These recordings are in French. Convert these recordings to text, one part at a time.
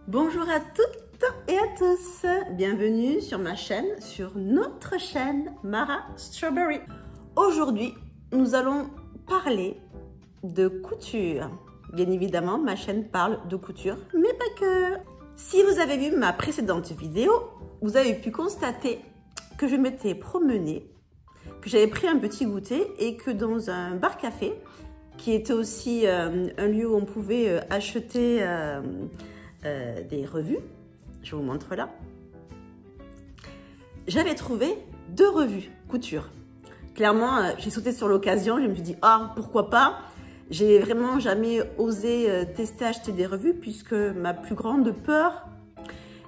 Bonjour à toutes et à tous, bienvenue sur ma chaîne, sur notre chaîne Mara Strawberry. Aujourd'hui, nous allons parler de couture. Bien évidemment, ma chaîne parle de couture, mais pas que. Si vous avez vu ma précédente vidéo, vous avez pu constater que je m'étais promenée, que j'avais pris un petit goûter et que dans un bar-café, qui était aussi un lieu où on pouvait acheter des revues, je vous montre là, j'avais trouvé 2 revues couture. Clairement, j'ai sauté sur l'occasion, je me suis dit, ah, pourquoi pas. J'ai vraiment jamais osé tester acheter des revues puisque ma plus grande peur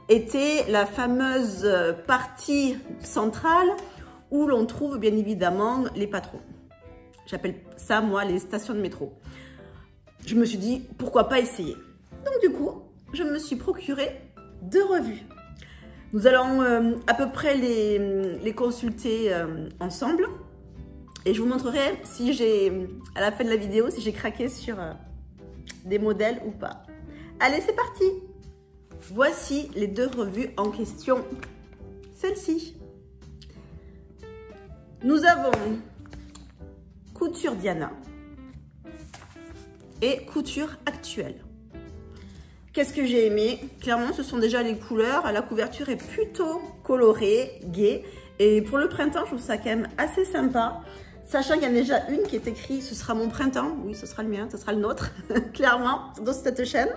était la fameuse partie centrale où l'on trouve bien évidemment les patrons. J'appelle ça, moi, les stations de métro. Je me suis dit, pourquoi pas essayer. Donc du coup, je me suis procuré 2 revues. Nous allons à peu près les consulter ensemble. Et je vous montrerai si j'ai, à la fin de la vidéo, si j'ai craqué sur des modèles ou pas. Allez, c'est parti! Voici les 2 revues en question. Celle-ci. Nous avons Couture Diana et Couture Actuelle. Qu'est-ce que j'ai aimé? Clairement, ce sont déjà les couleurs. La couverture est plutôt colorée, gaie. Et pour le printemps, je trouve ça quand même assez sympa. Sachant qu'il y en a déjà une qui est écrite « Ce sera mon printemps ». Oui, ce sera le mien, ce sera le nôtre, clairement, dans cette chaîne.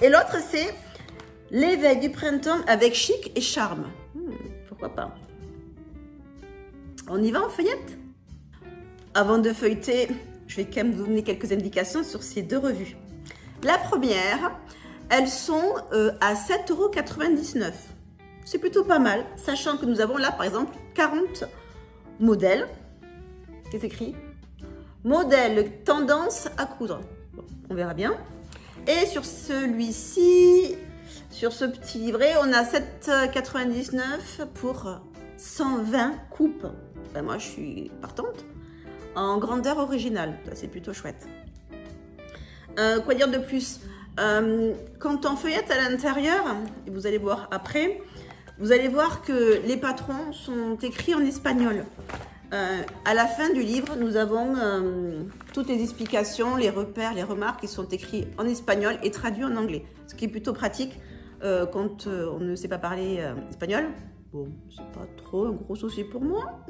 Et l'autre, c'est « L'éveil du printemps avec chic et charme ». Pourquoi pas? On y va en feuillette? Avant de feuilleter, je vais quand même vous donner quelques indications sur ces 2 revues. La première, elles sont à 7,99 €. C'est plutôt pas mal, sachant que nous avons là, par exemple, 40 modèles. Qu'est-ce écrit? Modèle tendance à coudre. Bon, on verra bien. Et sur celui-ci, sur ce petit livret, on a 7,99 € pour 120 coupes. Ben, moi, je suis partante. En grandeur originale, c'est plutôt chouette. Quoi dire de plus? Quand on feuillette à l'intérieur, et vous allez voir après, vous allez voir que les patrons sont écrits en espagnol. À la fin du livre, nous avons toutes les explications, les repères, les remarques qui sont écrits en espagnol et traduits en anglais. Ce qui est plutôt pratique quand on ne sait pas parler espagnol. Bon, c'est pas trop un gros souci pour moi.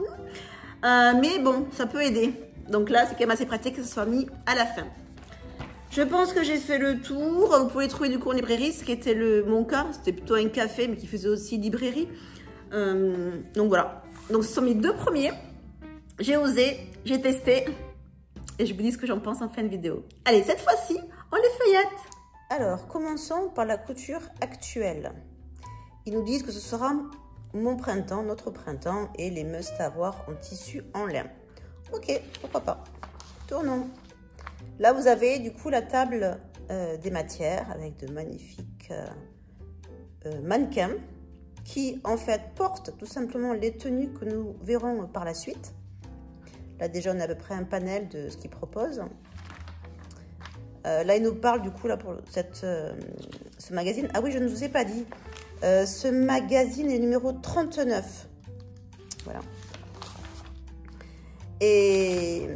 Mais bon, ça peut aider. Donc là, c'est quand même assez pratique que ce soit mis à la fin. Je pense que j'ai fait le tour. Vous pouvez trouver du coup en librairie, ce qui était mon cas. C'était plutôt un café, mais qui faisait aussi librairie. Donc voilà. Donc ce sont mes 2 premiers. J'ai osé, j'ai testé. Et je vous dis ce que j'en pense en fin de vidéo. Allez, cette fois-ci, on les feuillette. Alors, commençons par la couture actuelle. Ils nous disent que ce sera mon printemps, notre printemps et les must-avoir en tissu en lin. Ok, pourquoi pas. Tournons. Là, vous avez du coup la table des matières avec de magnifiques mannequins qui en fait portent tout simplement les tenues que nous verrons par la suite. Là déjà, on a à peu près un panel de ce qu'ils proposent. Là, ils nous parlent du coup là pour ce magazine. Ah oui, je ne vous ai pas dit. Ce magazine est numéro 39. Voilà. Et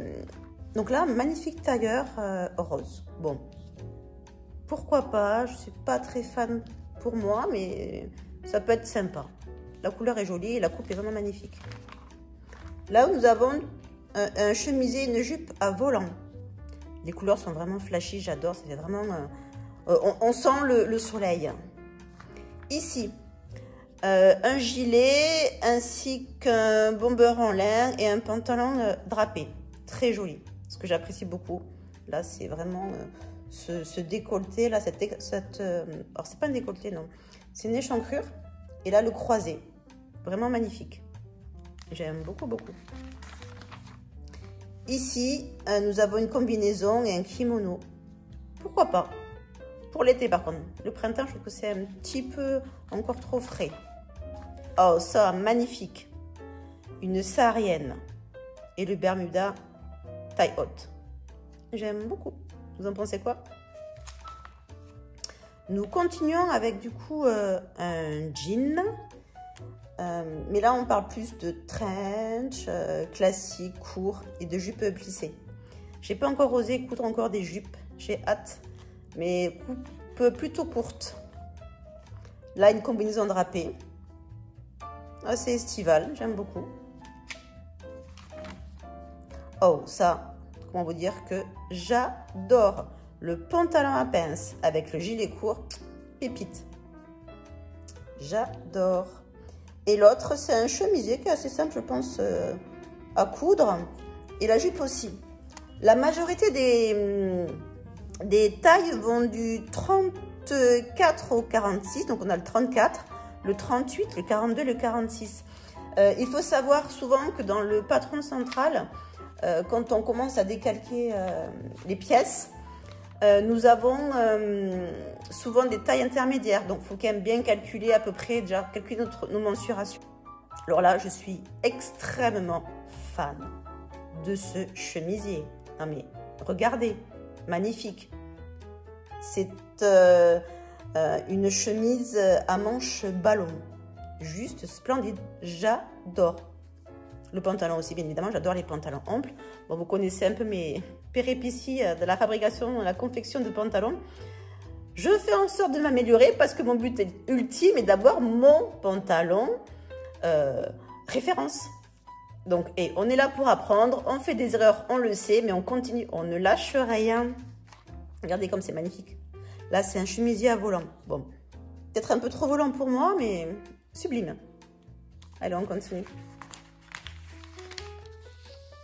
donc là, magnifique tailleur rose. Bon, pourquoi pas? Je ne suis pas très fan pour moi, mais ça peut être sympa. La couleur est jolie et la coupe est vraiment magnifique. Là où nous avons un chemisier et une jupe à volant. Les couleurs sont vraiment flashy, j'adore. C'est vraiment, on sent le soleil. Ici, un gilet ainsi qu'un bomber en lin et un pantalon drapé. Très joli, ce que j'apprécie beaucoup. Là, c'est vraiment ce décolleté, là, alors, c'est pas un décolleté, non. C'est une échancrure. Et là, le croisé. Vraiment magnifique. J'aime beaucoup, beaucoup. Ici, nous avons une combinaison et un kimono. Pourquoi pas? Pour l'été, par contre. Le printemps, je trouve que c'est un petit peu encore trop frais. Oh, ça, magnifique. Une saharienne. Et le Bermuda taille haute. J'aime beaucoup. Vous en pensez quoi? Nous continuons avec du coup un jean. Mais là, on parle plus de trench, classique, court et de jupes plissées. J'ai pas encore osé coudre encore des jupes. J'ai hâte, mais plutôt courte. Là, une combinaison drapée. Assez estivale, j'aime beaucoup. Oh, ça, comment vous dire que j'adore le pantalon à pince avec le gilet court, pépite. J'adore. Et l'autre, c'est un chemisier qui est assez simple, je pense, à coudre. Et la jupe aussi. La majorité des tailles vont du 34 au 46. Donc, on a le 34, le 38, le 42, le 46. Il faut savoir souvent que dans le patron central, quand on commence à décalquer les pièces, nous avons souvent des tailles intermédiaires. Donc, il faut quand même bien calculer à peu près, déjà calculer nos mensurations. Alors là, je suis extrêmement fan de ce chemisier. Non mais, regardez, magnifique. C'est une chemise à manches ballon. Juste splendide. J'adore. Le pantalon aussi, bien évidemment. J'adore les pantalons amples. Bon, vous connaissez un peu mes péripéties de la fabrication, de la confection de pantalons. Je fais en sorte de m'améliorer parce que mon but ultime est d'avoir mon pantalon référence. Donc, et on est là pour apprendre. On fait des erreurs, on le sait, mais on continue. On ne lâche rien. Regardez comme c'est magnifique. Là, c'est un chemisier à volant. Bon, peut-être un peu trop volant pour moi, mais sublime. Allez, on continue.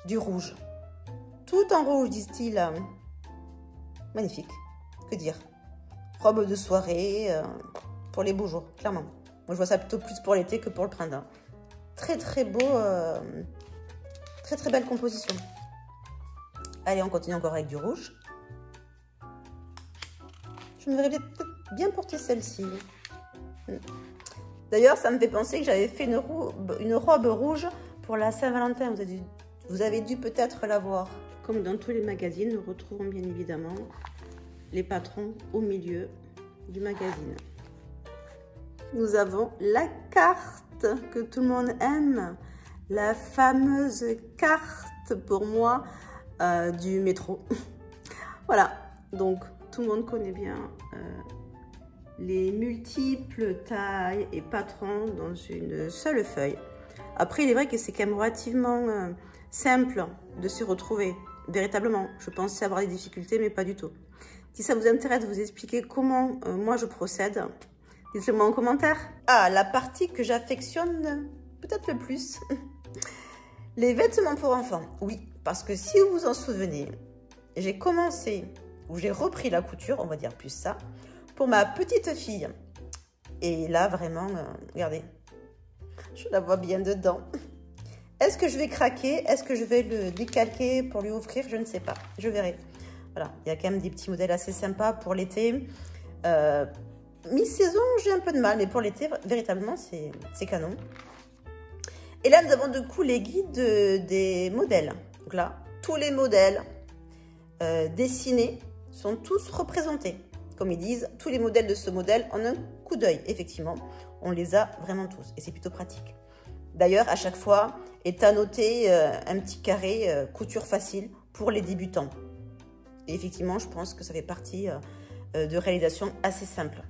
Du rouge. Tout en rouge, disent-ils. Magnifique. Que dire? Robe de soirée pour les beaux jours, clairement. Moi, je vois ça plutôt plus pour l'été que pour le printemps. Très, très beau. Très, très belle composition. Allez, on continue encore avec du rouge. Je me verrais peut-être bien porter celle-ci. D'ailleurs, ça me fait penser que j'avais fait une robe rouge pour la Saint-Valentin. Vous avez dû peut-être la voir. Comme dans tous les magazines, nous retrouvons bien évidemment les patrons au milieu du magazine. Nous avons la carte que tout le monde aime. La fameuse carte, pour moi, du métro. Voilà, donc tout le monde connaît bien les multiples tailles et patrons dans une seule feuille. Après, il est vrai que c'est quand même relativement simple de s'y retrouver, véritablement. Je pensais avoir des difficultés, mais pas du tout. Si ça vous intéresse de vous expliquer comment moi je procède, dites-le moi en commentaire. Ah, la partie que j'affectionne peut-être le plus. Les vêtements pour enfants. Oui, parce que si vous vous en souvenez, j'ai commencé, ou j'ai repris la couture, on va dire plus ça, pour ma petite fille. Et là, vraiment, regardez, je la vois bien dedans. Est-ce que je vais craquer? Est-ce que je vais le décalquer pour lui offrir? Je ne sais pas, je verrai. Voilà, il y a quand même des petits modèles assez sympas pour l'été. Mi-saison, j'ai un peu de mal, mais pour l'été, véritablement, c'est canon. Et là, nous avons du coup les guides des modèles. Donc là, tous les modèles dessinés sont tous représentés. Comme ils disent, tous les modèles de ce modèle en un coup d'œil. Effectivement, on les a vraiment tous et c'est plutôt pratique. D'ailleurs, à chaque fois, est annoté un petit carré couture facile pour les débutants. Et effectivement, je pense que ça fait partie de réalisation assez simple.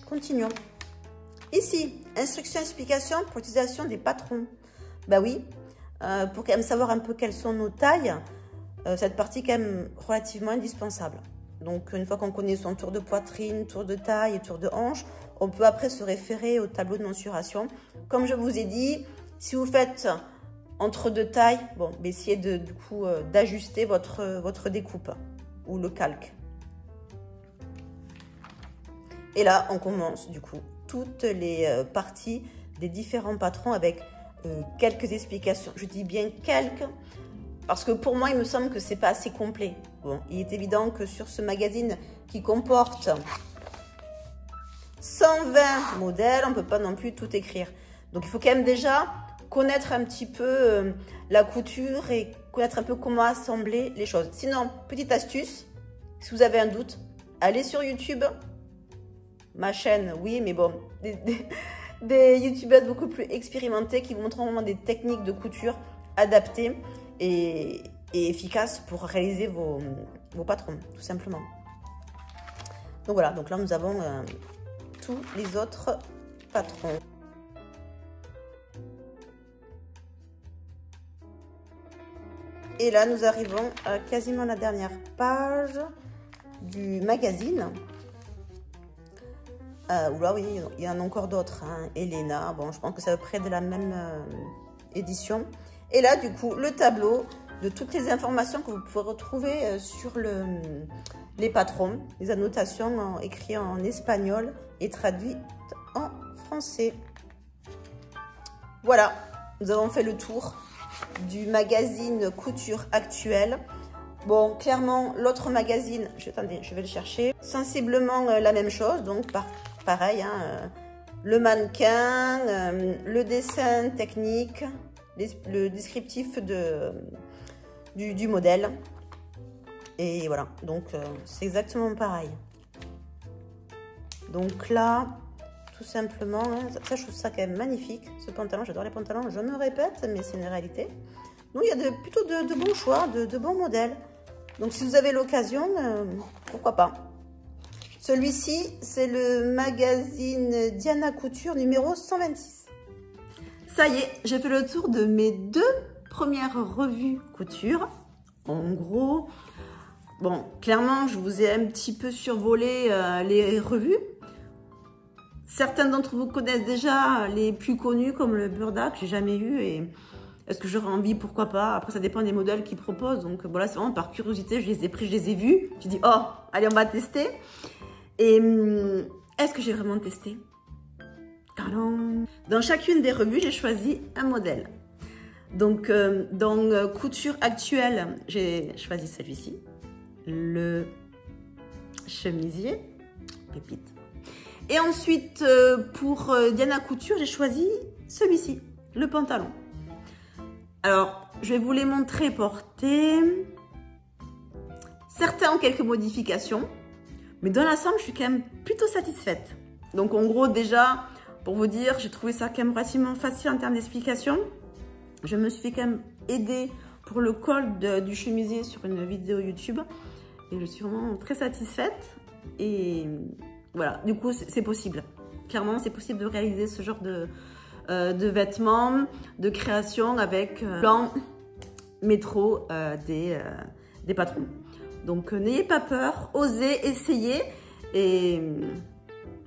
Continuons. Ici, instruction, explication pour l'utilisation des patrons. Bah oui, pour quand même savoir un peu quelles sont nos tailles, cette partie est quand même relativement indispensable. Donc, une fois qu'on connaît son tour de poitrine, tour de taille et tour de hanche, on peut après se référer au tableau de mensuration. Comme je vous ai dit, si vous faites entre deux tailles, bon, essayez du coup d'ajuster votre découpe ou le calque. Et là, on commence du coup toutes les parties des différents patrons avec quelques explications. Je dis bien quelques, parce que pour moi, il me semble que c'est pas assez complet. Bon, il est évident que sur ce magazine qui comporte 120 modèles, on ne peut pas non plus tout écrire. Donc, il faut quand même déjà connaître un petit peu la couture et connaître un peu comment assembler les choses. Sinon, petite astuce, si vous avez un doute, allez sur YouTube. Ma chaîne, oui, mais bon, des youtubeuses beaucoup plus expérimentées qui vous montrent vraiment des techniques de couture adaptées et efficaces pour réaliser vos patrons, tout simplement. Donc voilà, donc là nous avons tous les autres patrons. Et là nous arrivons à quasiment la dernière page du magazine. Oula, oui, il y en a encore d'autres, hein. Elena, bon, je pense que c'est à peu près de la même édition. Et là, du coup, le tableau de toutes les informations que vous pouvez retrouver sur les patrons, les annotations écrites en espagnol et traduites en français. Voilà, nous avons fait le tour du magazine Couture Actuelle. Bon, clairement, l'autre magazine, attendez, je vais le chercher, sensiblement la même chose, donc pareil, hein, le mannequin, le dessin technique, le descriptif du modèle. Et voilà, donc c'est exactement pareil. Donc là, tout simplement, hein, ça je trouve ça quand même magnifique, ce pantalon, j'adore les pantalons, je me répète, mais c'est une réalité. Donc il y a plutôt de bons choix, de bons modèles. Donc si vous avez l'occasion, pourquoi pas. Celui-ci, c'est le magazine Diana Couture numéro 126. Ça y est, j'ai fait le tour de mes 2 premières revues couture. En gros, bon, clairement, je vous ai un petit peu survolé les revues. Certains d'entre vous connaissent déjà les plus connus comme le Burda que j'ai jamais eu et est-ce que j'aurais envie, pourquoi pas. Après, ça dépend des modèles qu'ils proposent. Donc voilà, c'est vraiment par curiosité, je les ai pris, je les ai vus. J'ai dit, oh, allez, on va tester. Et est-ce que j'ai vraiment testé? Dans chacune des revues, j'ai choisi un modèle. Donc, dans Couture Actuelle, j'ai choisi celui-ci. Le chemisier, pépite. Et ensuite, pour Diana Couture, j'ai choisi celui-ci, le pantalon. Alors, je vais vous les montrer portés. Certains ont quelques modifications, mais dans l'ensemble, je suis quand même plutôt satisfaite. Donc, en gros, déjà, pour vous dire, j'ai trouvé ça quand même relativement facile en termes d'explication. Je me suis fait quand même aider pour le col du chemisier sur une vidéo YouTube. Et je suis vraiment très satisfaite. Et voilà, du coup, c'est possible. Clairement, c'est possible de réaliser ce genre de vêtements, de création avec plan métro des patrons. Donc n'ayez pas peur, osez, essayez et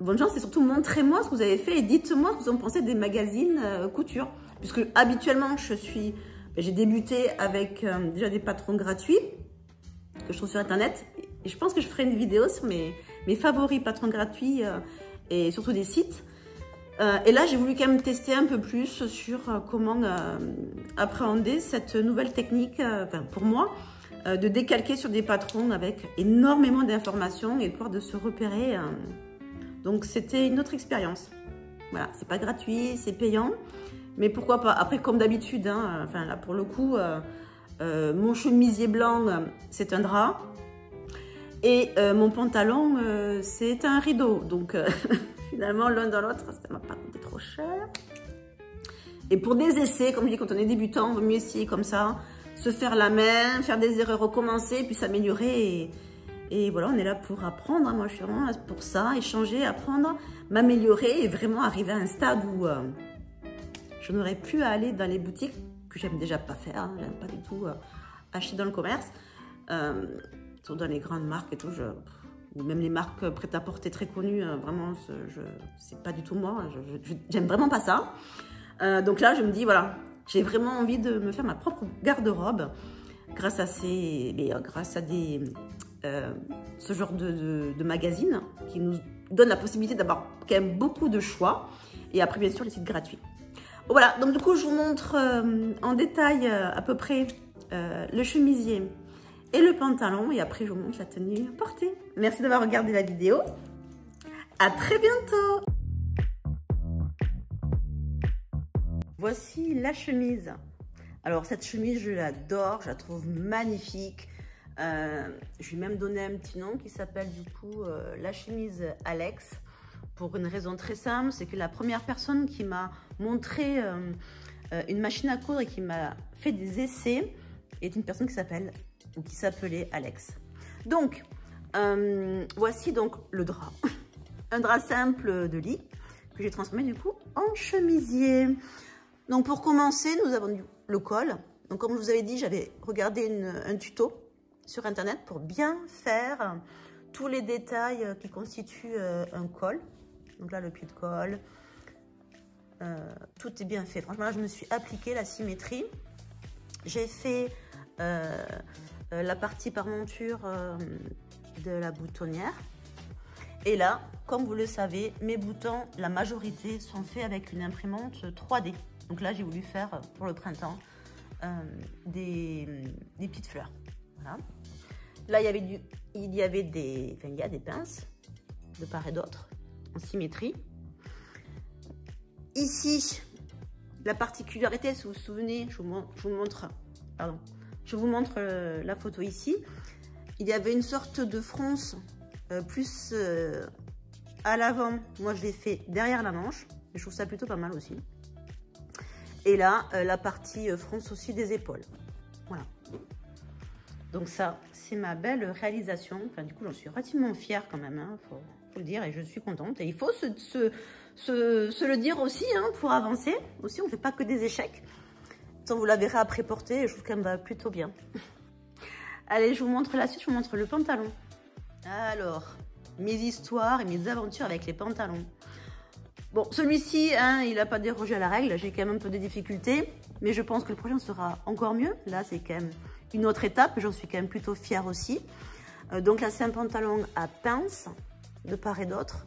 bonne chance et surtout montrez-moi ce que vous avez fait et dites-moi ce que vous en pensez des magazines couture. Puisque habituellement j'ai débuté avec déjà des patrons gratuits que je trouve sur internet et je pense que je ferai une vidéo sur mes favoris patrons gratuits et surtout des sites. Et là, j'ai voulu quand même tester un peu plus sur comment appréhender cette nouvelle technique, enfin, pour moi, de décalquer sur des patrons avec énormément d'informations et pouvoir de se repérer. Donc, c'était une autre expérience. Voilà, c'est pas gratuit, c'est payant, mais pourquoi pas. Après, comme d'habitude, hein, enfin là, pour le coup, mon chemisier blanc, c'est un drap. Et mon pantalon, c'est un rideau. Donc, finalement, l'un dans l'autre, ça ne m'a pas coûté trop cher. Et pour des essais, comme je dis, quand on est débutant, il vaut mieux essayer comme ça, se faire la main, faire des erreurs, recommencer, puis s'améliorer. Et voilà, on est là pour apprendre. Moi, je suis vraiment là pour ça, échanger, apprendre, m'améliorer et vraiment arriver à un stade où je n'aurais plus à aller dans les boutiques, que j'aime déjà pas faire. Hein, j'aime pas du tout acheter dans le commerce. Surtout dans les grandes marques et tout, ou même les marques prêt-à-porter très connues, vraiment, c'est pas du tout moi, j'aime vraiment pas ça. Donc là, je me dis, voilà, j'ai vraiment envie de me faire ma propre garde-robe grâce à ce genre de magazines qui nous donne la possibilité d'avoir quand même beaucoup de choix. Et après, bien sûr, les sites gratuits. Voilà, donc du coup, je vous montre en détail à peu près le chemisier et le pantalon. Et après, je vous montre la tenue portée. Merci d'avoir regardé la vidéo. À très bientôt. Voici la chemise. Alors, cette chemise, je l'adore. Je la trouve magnifique. Je lui ai même donné un petit nom qui s'appelle du coup la chemise Alex, pour une raison très simple, c'est que la première personne qui m'a montré une machine à coudre et qui m'a fait des essais est une personne qui s'appelait Alex. Donc, voici donc le drap. Un drap simple de lit que j'ai transformé du coup en chemisier. Donc pour commencer, nous avons le col. Donc comme je vous avais dit, j'avais regardé un tuto sur internet pour bien faire tous les détails qui constituent un col. Donc là, le pli de col, tout est bien fait. Franchement, là, je me suis appliqué la symétrie. J'ai fait la partie par monture de la boutonnière. Et là, comme vous le savez, mes boutons, la majorité sont faits avec une imprimante 3D. Donc là, j'ai voulu faire pour le printemps des petites fleurs. Voilà. Là, il y a des pinces de part et d'autre en symétrie. Ici, la particularité, si vous vous souvenez, je vous montre la photo ici. Il y avait une sorte de fronce plus à l'avant. Moi, je l'ai fait derrière la manche. Je trouve ça plutôt pas mal aussi. Et là, la partie fronce aussi des épaules. Voilà. Donc ça, c'est ma belle réalisation. Enfin, du coup, j'en suis relativement fière quand même, hein, faut le dire, et je suis contente. Et il faut se le dire aussi, hein, pour avancer. Aussi, on ne fait pas que des échecs. Tant vous la verrez après porter, je trouve qu'elle me va plutôt bien. Allez, je vous montre la suite, je vous montre le pantalon. Alors, mes histoires et mes aventures avec les pantalons. Bon, celui-ci, hein, il n'a pas dérogé à la règle. J'ai quand même un peu de difficultés, mais je pense que le prochain sera encore mieux. Là, c'est quand même une autre étape. J'en suis quand même plutôt fière aussi. Donc là, c'est un pantalon à pinces de part et d'autre,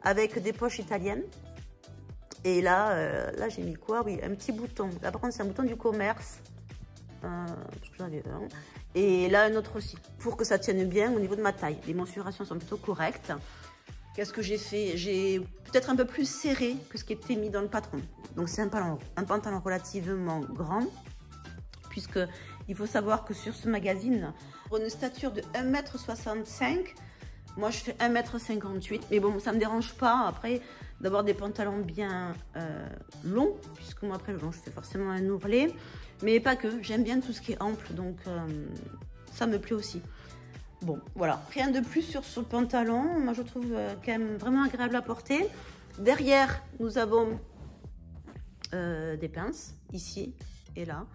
avec des poches italiennes. Et là, là j'ai mis quoi? Oui, un petit bouton. Là, par contre, c'est un bouton du commerce. J'en ai un. Et là, un autre aussi, pour que ça tienne bien au niveau de ma taille. Les mensurations sont plutôt correctes. Qu'est-ce que j'ai fait? J'ai peut-être un peu plus serré que ce qui était mis dans le patron. Donc c'est un pantalon relativement grand, puisque il faut savoir que sur ce magazine, pour une stature de 1,65 m, moi je fais 1,58 m. Mais bon, ça ne me dérange pas après d'avoir des pantalons bien longs, puisque moi après le long, je fais forcément un ourlet. Mais pas que, j'aime bien tout ce qui est ample, donc ça me plaît aussi. Bon, voilà, rien de plus sur ce pantalon. Moi, je trouve quand même vraiment agréable à porter. Derrière, nous avons des pinces, ici et là.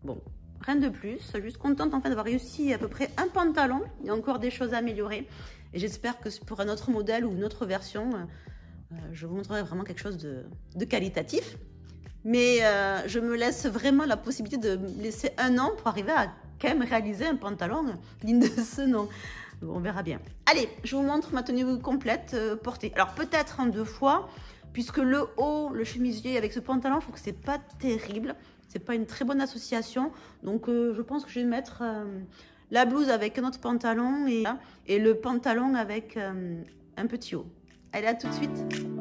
Bon, rien de plus. Juste contente en fait d'avoir réussi à peu près un pantalon. Il y a encore des choses à améliorer. Et j'espère que pour un autre modèle ou une autre version, je vous montrerai vraiment quelque chose de qualitatif. Mais je me laisse vraiment la possibilité de me laisser un an pour arriver à quand même réaliser un pantalon digne de ce nom. On verra bien. Allez, je vous montre ma tenue complète portée. Alors peut-être en 2 fois, puisque le haut, le chemisier avec ce pantalon, je trouve que c'est pas terrible. C'est pas une très bonne association. Donc je pense que je vais mettre la blouse avec un autre pantalon et le pantalon avec un petit haut. Allez, à tout de suite.